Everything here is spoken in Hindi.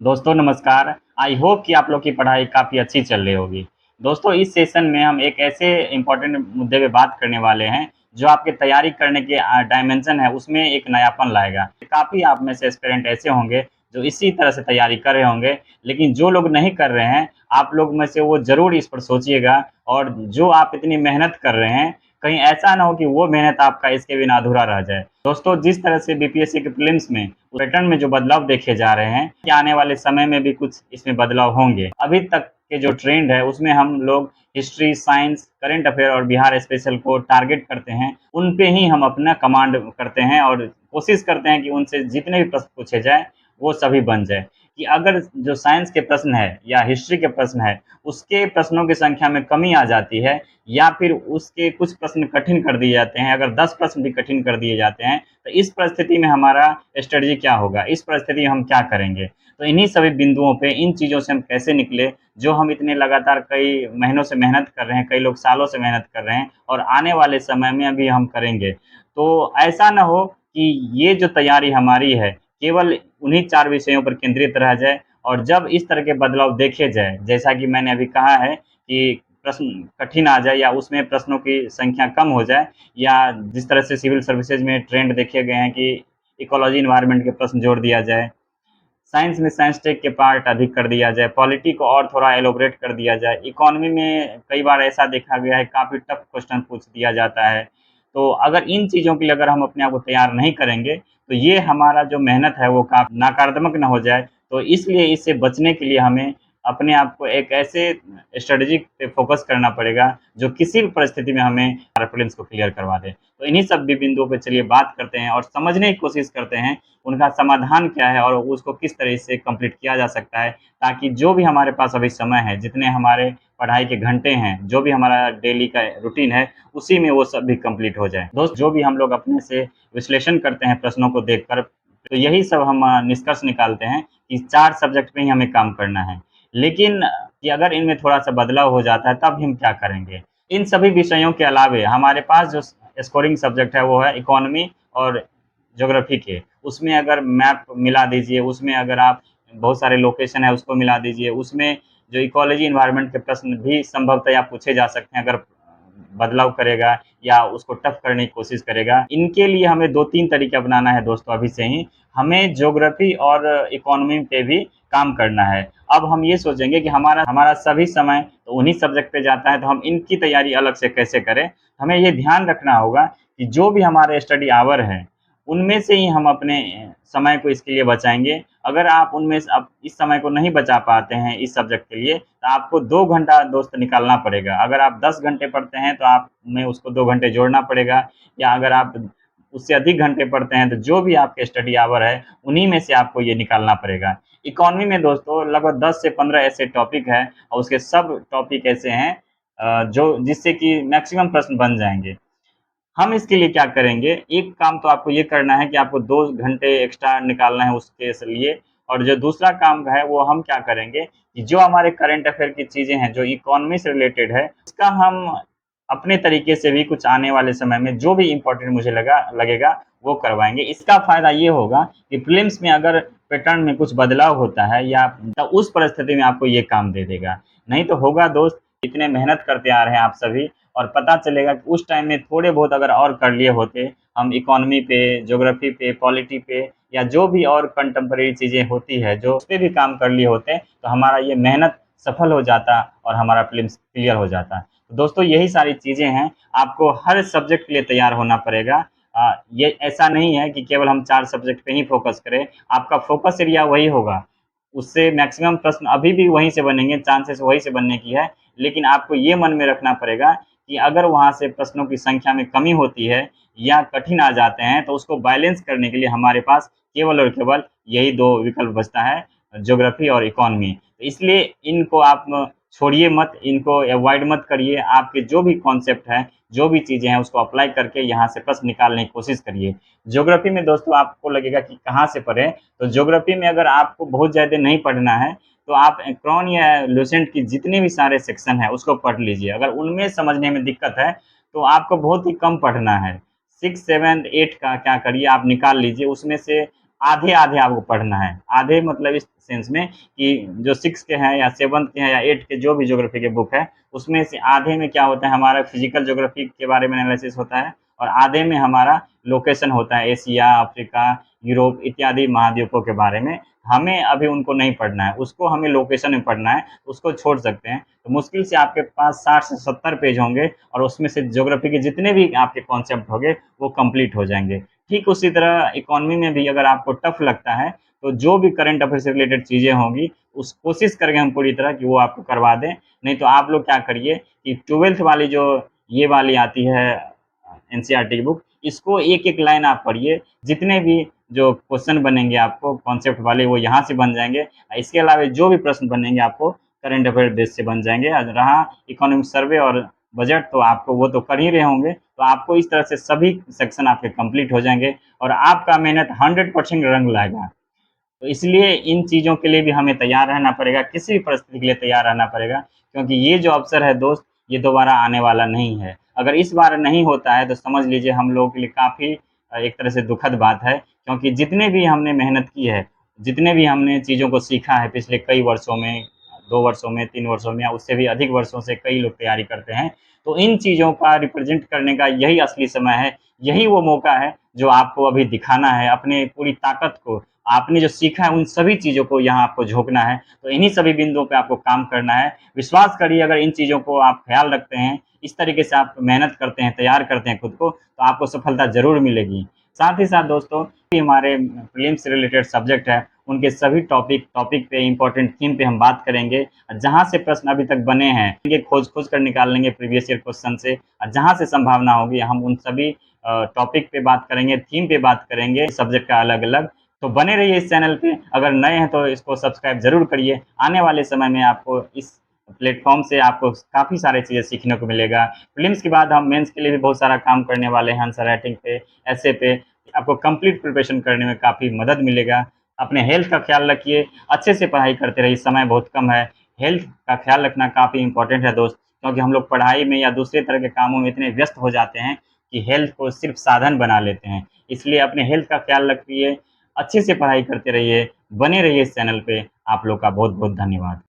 दोस्तों नमस्कार। आई होप कि आप लोग की पढ़ाई काफ़ी अच्छी चल रही होगी। दोस्तों इस सेशन में हम एक ऐसे इम्पोर्टेंट मुद्दे पे बात करने वाले हैं, जो आपकी तैयारी करने के डायमेंशन है उसमें एक नयापन लाएगा। काफ़ी आप में से एस्पिरेंट ऐसे होंगे जो इसी तरह से तैयारी कर रहे होंगे, लेकिन जो लोग नहीं कर रहे हैं, आप लोग में से वो ज़रूर इस पर सोचिएगा और जो आप इतनी मेहनत कर रहे हैं, कहीं ऐसा ना हो कि वो मेहनत आपका इसके बिना अधूरा रह जाए। दोस्तों जिस तरह से बीपीएससी के प्रीलिम्स में पैटर्न में जो बदलाव देखे जा रहे हैं, कि आने वाले समय में भी कुछ इसमें बदलाव होंगे। अभी तक के जो ट्रेंड है उसमें हम लोग हिस्ट्री, साइंस, करंट अफेयर और बिहार स्पेशल को टारगेट करते हैं। उन पे ही हम अपना कमांड करते हैं और कोशिश करते हैं कि उनसे जितने भी प्रश्न पूछे जाएँ, वो सभी बन जाए। कि अगर जो साइंस के प्रश्न है या हिस्ट्री के प्रश्न है, उसके प्रश्नों की संख्या में कमी आ जाती है या फिर उसके कुछ प्रश्न कठिन कर दिए जाते हैं, अगर 10 प्रश्न भी कठिन कर दिए जाते हैं, तो इस परिस्थिति में हमारा स्ट्रेटजी क्या होगा? इस परिस्थिति में हम क्या करेंगे? तो इन्हीं सभी बिंदुओं पे इन चीज़ों से हम कैसे निकले, जो हम इतने लगातार कई महीनों से मेहनत कर रहे हैं, कई लोग सालों से मेहनत कर रहे हैं और आने वाले समय में अभी हम करेंगे। तो ऐसा ना हो कि ये जो तैयारी हमारी है, केवल उन्हीं 4 विषयों पर केंद्रित रह जाए और जब इस तरह के बदलाव देखे जाएँ, जैसा कि मैंने अभी कहा है कि प्रश्न कठिन आ जाए या उसमें प्रश्नों की संख्या कम हो जाए या जिस तरह से सिविल सर्विसेज में ट्रेंड देखे गए हैं कि इकोलॉजी एनवायरनमेंट के प्रश्न जोड़ दिया जाए, साइंस में साइंस टेक के पार्ट अधिक कर दिया जाए, पॉलिटी को और थोड़ा एलोबरेट कर दिया जाए, इकोनॉमी में कई बार ऐसा देखा गया है काफ़ी टफ क्वेश्चन पूछ दिया जाता है। तो अगर इन चीज़ों के लिए अगर हम अपने आप को तैयार नहीं करेंगे, तो ये हमारा जो मेहनत है वो नकारात्मक ना हो जाए। तो इसलिए इससे बचने के लिए हमें अपने आप को एक ऐसे स्ट्रेटजी पे फ़ोकस करना पड़ेगा, जो किसी भी परिस्थिति में हमें प्रीलिम्स को क्लियर करवा दे। तो इन्हीं सब भी बिंदुओं पे चलिए बात करते हैं और समझने की कोशिश करते हैं, उनका समाधान क्या है और उसको किस तरह से कंप्लीट किया जा सकता है, ताकि जो भी हमारे पास अभी समय है, जितने हमारे पढ़ाई के घंटे हैं, जो भी हमारा डेली का रूटीन है, उसी में वो सब भी कंप्लीट हो जाए। दोस्त जो भी हम लोग अपने से विश्लेषण करते हैं प्रश्नों को देखकर, तो यही सब हम निष्कर्ष निकालते हैं कि 4 सब्जेक्ट पे ही हमें काम करना है। लेकिन कि अगर इनमें थोड़ा-सा बदलाव हो जाता है, तब हम क्या करेंगे? इन सभी विषयों के अलावे हमारे पास जो स्कोरिंग सब्जेक्ट है, वो है इकोनॉमी और ज्योग्राफी के। उसमें अगर मैप मिला दीजिए, उसमें अगर आप बहुत सारे लोकेशन है उसको मिला दीजिए, उसमें जो इकोलॉजी एनवायरनमेंट के प्रश्न भी संभवतः पूछे जा सकते हैं अगर बदलाव करेगा या उसको टफ करने की कोशिश करेगा। इनके लिए हमें 2-3 तरीके अपनाना है दोस्तों अभी से ही। हमें ज्योग्राफी और इकोनॉमी पे भी काम करना है। अब हम ये सोचेंगे कि हमारा हमारा सभी समय तो उन्हीं सब्जेक्ट पे जाता है, तो हम इनकी तैयारी अलग से कैसे करें? हमें ये ध्यान रखना होगा कि जो भी हमारे स्टडी आवर हैं, उनमें से ही हम अपने समय को इसके लिए बचाएँगे। अगर आप उनमें से अब इस समय को नहीं बचा पाते हैं इस सब्जेक्ट के लिए, तो आपको 2 घंटा दोस्त निकालना पड़ेगा। अगर आप 10 घंटे पढ़ते हैं, तो आप में उसको 2 घंटे जोड़ना पड़ेगा या अगर आप उससे अधिक घंटे पढ़ते हैं, तो जो भी आपके स्टडी आवर है, उन्हीं में से आपको ये निकालना पड़ेगा। इकोनॉमी में दोस्तों लगभग 10 से 15 ऐसे टॉपिक हैं और उसके सब टॉपिक ऐसे हैं जो जिससे कि मैक्सिमम प्रश्न बन जाएँगे। हम इसके लिए क्या करेंगे, एक काम तो आपको ये करना है कि आपको 2 घंटे एक्स्ट्रा निकालना है उसके लिए और जो दूसरा काम है वो हम क्या करेंगे कि जो हमारे करंट अफ़ेयर की चीज़ें हैं, जो इकोनॉमी से रिलेटेड है, उसका हम अपने तरीके से भी कुछ आने वाले समय में जो भी इम्पोर्टेंट मुझे लगेगा, वो करवाएँगे। इसका फ़ायदा ये होगा कि प्रीलिम्स में अगर पैटर्न में कुछ बदलाव होता है या तो उस परिस्थिति में आपको ये काम दे देगा। नहीं तो होगा दोस्त, इतने मेहनत करते आ रहे हैं आप सभी और पता चलेगा कि उस टाइम में थोड़े बहुत अगर और कर लिए होते, हम इकोनॉमी पे, ज्योग्राफी पे, पॉलिटी पे या जो भी और कंटेम्परेरी चीज़ें होती है, जो उस पे भी काम कर लिए होते, तो हमारा ये मेहनत सफल हो जाता और हमारा प्रीलिम्स क्लियर हो जाता। तो दोस्तों यही सारी चीज़ें हैं, आपको हर सब्जेक्ट के लिए तैयार होना पड़ेगा। ये ऐसा नहीं है कि केवल हम 4 सब्जेक्ट पे ही फ़ोकस करें, आपका फ़ोकस एरिया वही होगा। उससे मैक्सिमम प्रश्न अभी भी वहीं से बनेंगे, चांसेस वहीं से बनने की है, लेकिन आपको ये मन में रखना पड़ेगा कि अगर वहाँ से प्रश्नों की संख्या में कमी होती है या कठिन आ जाते हैं, तो उसको बैलेंस करने के लिए हमारे पास केवल और केवल यही 2 विकल्प बचता है, ज्योग्राफी और इकोनॉमी। तो इसलिए इनको आप छोड़िए मत, इनको अवॉइड मत करिए। आपके जो भी कॉन्सेप्ट हैं, जो भी चीज़ें हैं, उसको अप्लाई करके यहाँ से प्रश्न निकालने की कोशिश करिए। ज्योग्राफी में दोस्तों आपको लगेगा कि कहाँ से पढ़ें, तो ज्योग्राफी में अगर आपको बहुत ज़्यादा नहीं पढ़ना है, तो आप क्रोन या लुसेंट की जितने भी सारे सेक्शन हैं, उसको पढ़ लीजिए। अगर उनमें समझने में दिक्कत है, तो आपको बहुत ही कम पढ़ना है। 6, 7, 8 का क्या करिए आप निकाल लीजिए, उसमें से आधे-आधे आपको पढ़ना है। आधे मतलब इस सेंस में कि जो 6 के हैं या 7th के हैं या 8 के जो भी ज्योग्राफी के बुक है, उसमें से आधे में क्या होता है हमारा फिजिकल ज्योग्राफी के बारे में एनालिसिस होता है और आधे में हमारा लोकेशन होता है एशिया, अफ्रीका, यूरोप इत्यादि महाद्वीपों के बारे में। हमें अभी उनको नहीं पढ़ना है, उसको हमें लोकेशन में पढ़ना है, उसको छोड़ सकते हैं। तो मुश्किल से आपके पास 60 से 70 पेज होंगे और उसमें से ज्योग्राफी के जितने भी आपके कॉन्सेप्ट होंगे, वो कंप्लीट हो जाएँगे। ठीक उसी तरह इकोनॉमी में भी अगर आपको टफ लगता है, तो जो भी करंट अफेयर से रिलेटेड चीज़ें होंगी, उस कोशिश करेंगे हम पूरी तरह कि वो आपको करवा दें। नहीं तो आप लोग क्या करिए कि 12th वाली जो ये वाली आती है एनसीईआरटी की बुक, इसको एक-एक लाइन आप पढ़िए। जितने भी जो क्वेश्चन बनेंगे आपको कॉन्सेप्ट वाले वो यहाँ से बन जाएँगे। इसके अलावा जो भी प्रश्न बनेंगे आपको करंट अफेयर बेस से बन जाएँगे। रहा इकोनॉमिक सर्वे और बजट तो आपको वो तो कर ही रहे होंगे, तो आपको इस तरह से सभी सेक्शन आपके कंप्लीट हो जाएँगे और आपका मेहनत 100% रंग लाएगा। तो इसलिए इन चीज़ों के लिए भी हमें तैयार रहना पड़ेगा, किसी भी परिस्थिति के लिए तैयार रहना पड़ेगा, क्योंकि ये जो अवसर है दोस्त, ये दोबारा आने वाला नहीं है। अगर इस बार नहीं होता है, तो समझ लीजिए हम लोगों के लिए काफ़ी एक तरह से दुखद बात है, क्योंकि जितने भी हमने मेहनत की है, जितने भी हमने चीज़ों को सीखा है पिछले कई वर्षों में, 2 वर्षों में, 3 वर्षों में या उससे भी अधिक वर्षों से कई लोग तैयारी करते हैं, तो इन चीज़ों का रिप्रेज़ेंट करने का यही असली समय है, यही वो मौका है, जो आपको अभी दिखाना है, अपने पूरी ताकत को आपने जो सीखा है उन सभी चीज़ों को यहाँ आपको झोंकना है, तो इन्हीं सभी बिंदुओं पे आपको काम करना है। विश्वास करिए अगर इन चीज़ों को आप ख़्याल रखते हैं, इस तरीके से आप मेहनत करते हैं, तैयार करते हैं खुद को, तो आपको सफलता ज़रूर मिलेगी। साथ ही साथ दोस्तों, ये हमारे प्रीलिम्स से रिलेटेड सब्जेक्ट है, उनके सभी टॉपिक टॉपिक पे इम्पोर्टेंट थीम पे हम बात करेंगे। जहाँ से प्रश्न अभी तक बने हैं, ये खोज-खोज कर निकाल लेंगे प्रीवियस ईयर क्वेश्चन से। जहाँ से संभावना होगी हम उन सभी टॉपिक पे बात करेंगे, थीम पे बात करेंगे, सब्जेक्ट का अलग-अलग। तो बने रहिए इस चैनल पे, अगर नए हैं तो इसको सब्सक्राइब ज़रूर करिए। आने वाले समय में आपको इस प्लेटफ़ॉर्म से आपको काफ़ी सारी चीज़ें सीखने को मिलेगा। प्रीलिम्स के बाद हम मेंस के लिए भी बहुत सारा काम करने वाले हैं, आंसर राइटिंग पे, ऐसे पे। आपको कंप्लीट प्रिपरेशन करने में काफ़ी मदद मिलेगा। अपने हेल्थ का ख़्याल रखिए, अच्छे से पढ़ाई करते रहिए, समय बहुत कम है। हेल्थ का ख़्याल रखना काफ़ी इम्पोर्टेंट है दोस्त, क्योंकि हम लोग पढ़ाई में या दूसरे तरह के कामों में इतने व्यस्त हो जाते हैं कि हेल्थ को सिर्फ़ साधन बना लेते हैं। इसलिए अपने हेल्थ का ख़्याल रखिए, अच्छे से पढ़ाई करते रहिए, बने रहिए इस चैनल पे। आप लोग का बहुत-बहुत धन्यवाद।